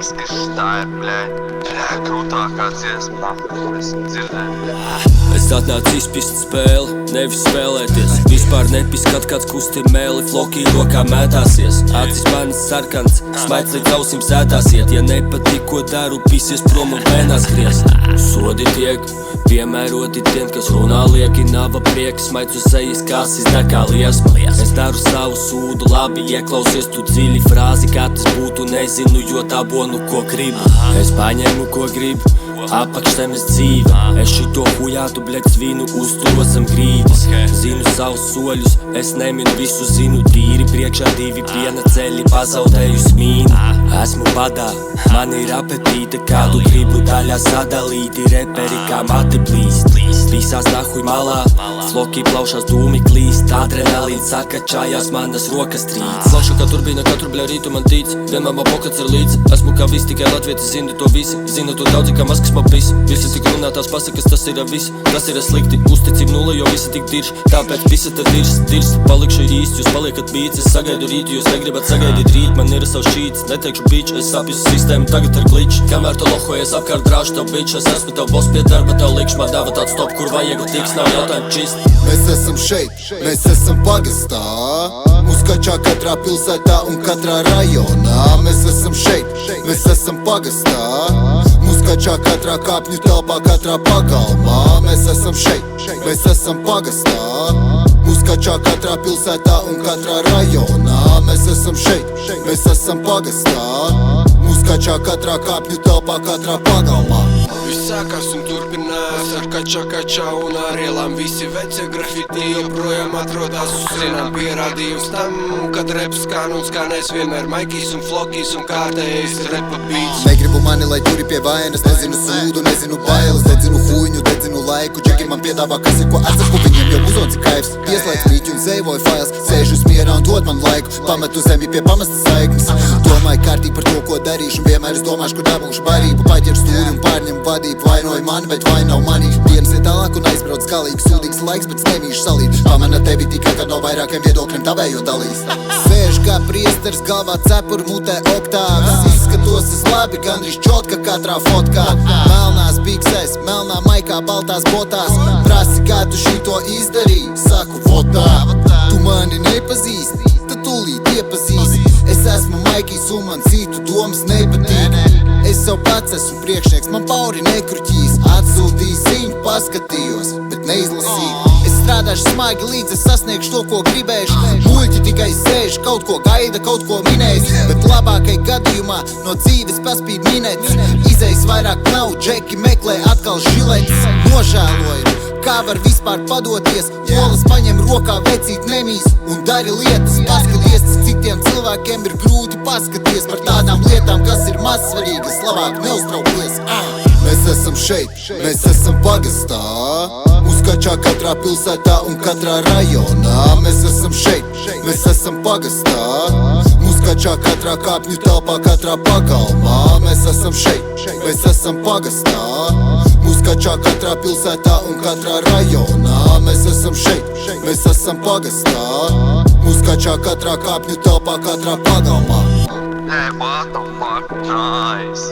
Reiks, ka šitā ir, bļaļ, krūtākā dziesma, esmu dzirdējis. Es atnācu izpist spēli, nevis spēlēties. Vispār nepiskat, kāds kusti mēli, flokī rokā mētāsies. Acis manis sarkans, smaids līdz ausim sētāsiet. Ja nepatīk, ko daru, pisies prom un vēnās griezt. Sodi tiek piemēroti tiem, kas runā lieki, nava prieks, smaids uz sejas, kas izdeg kā liesma. Es daru savu sūdu, labi ieklausies tu dziļi frāzi, kā tas būtu, nezinu, jo dabonu, ko gribu. Es paņēmu, ko gribu, apakšzemes dzīve. Es šito hujātu, bļek, svinu, uzturu zem grīdas. Zinu savus soļus, es neminu visu, zinu tīri, priekšā divi piena ceļi, pazaudēju smīnu. Esmu badā, man ir apetīte, kādu gribu daļā sadalīti. Reperi kā mati plīst, visās nahuj malā, floki plaušās dūmi klīst. Adrenalīns sakačājās, manas rokas trīc. Plaušu kā turbīna, katru bļa rītu man tīc. Vienmēr man pokats ir līdz, esmu kā viss, tikai latvietis, zinu to visi. Zinu to daudzi, kā maskas man pis. Visi tik runātās pasakas, tas ir viss, tas ir slikti. Uzticība nulle, jo visi tik dirš, tāpēc visi te dirst. Palikšu īsti, jūs paliekat bīts, es sagaidu rītu, jūs negribat sagaidīt rīt. Man ir savs šīts, neteikšu bič, es apjusu sistēmu, tagad ir glitch. Kamēr tu lohojies apkārt drāšu tev bič, es esmu tev boss pie darba, tev likšu man dāva tāds stop, kur vajag tiks, nav jautājumu čist. Mēs esam šeit, mēs esam pagastā, mūs kačā katrā pilsētā un katrā rajonā. Mēs esam šeit, mēs esam pagastā, mūs kačā katrā kāpņu telpā, katrā pagalmā. Mēs esam šeit, mēs esam pagastā, mūs kačā katrā pilsētā un katrā rajonā. Mēs esam šeit, mēs esam pagastā, mūs kačā katrā kāpņu telpā, katrā pagalmā. Viss sākās un turpinās ar kačā un ar ielām. Visi vecie grafiti joprojām atrodās uz sienām. Pierādījums tam, kad reps skan un skanēs vienmēr maikīs un flokīs un kārtējais repa beats. Negribu mani, lai turi pie vainas, nezinu sūdu, nezinu bailes, dedzinu huiņu, dedzinu laiku. Džeki man piedāvā, kas ir ko atsaku, viņiem jau uzons ir kaivs. Pieslēdz mīķi un zēvoju fails, sēžu uz mierā un dod man laiku. Pametu zemi pie pamestas saiknes, domāju kārtīgi par to, ko darīšu. Vienmēr es domāšu, kur dabūšu barību, paķer stūri un pārņem vadību. Vainoju mani, bet vai nav mani. Dienas ir tālāk un aizbrauc galīgi, sūdīgs laiks, bet nemīšu salīt. Pamana tevi tikai, kad no vairākiem viedokļiem tavējo dalīs. Sēž kā priesteris, galvā cepur, mutē oktāvis. Izskatos es labi, gandrīz čotka katrā fotkā. Melnās biksēs, melnā maikā, baltās botās. Prasi, kā tu šito izdarīji, saku votā. Tu mani nepazīsti, tad tūlīt iepazīsi. Es esmu Maikijs un man citu domas nepatīk. Es jau pats esmu priekšnieks, man pauri nekruķīs. Atsūtīju ziņu, paskatījos, bet neizlasīju. Es strādāšu smagi līdz es sasniegšu to, ko gribēšu. Muļķi tikai sēž, kaut ko gaida, kaut ko minēs. Bet labākai gadījumā no dzīves paspīd minētas. Izejas vairāk nav, džeki meklē atkal žiletes. Nožēloju, kā var vispār padoties. Olas paņem rokā, vecīt nemīs un dari lietas. Paskaties, citiem cilvēkiem ir grūti paskaties par tādām lietām, kas ir mazsvarīgas, labāk neuztraukties. Mēs esam šeit, mēs esam pagastā, mūs kačā katrā pilsētā un katrā rajonā. Mēs esam šeit, mēs esam pagastā, mūs kačā katrā kāpņu telpā, katrā pagalmā. Mēs esam šeit, mēs esam pagastā, mūs kačā katrā pilsētā un katrā rajonā. Mēs esam šeit, mēs esam pagastā, mūs kačā katrā kāpņu telpā, katrā pagalmā. Hey, what the fuck, nice.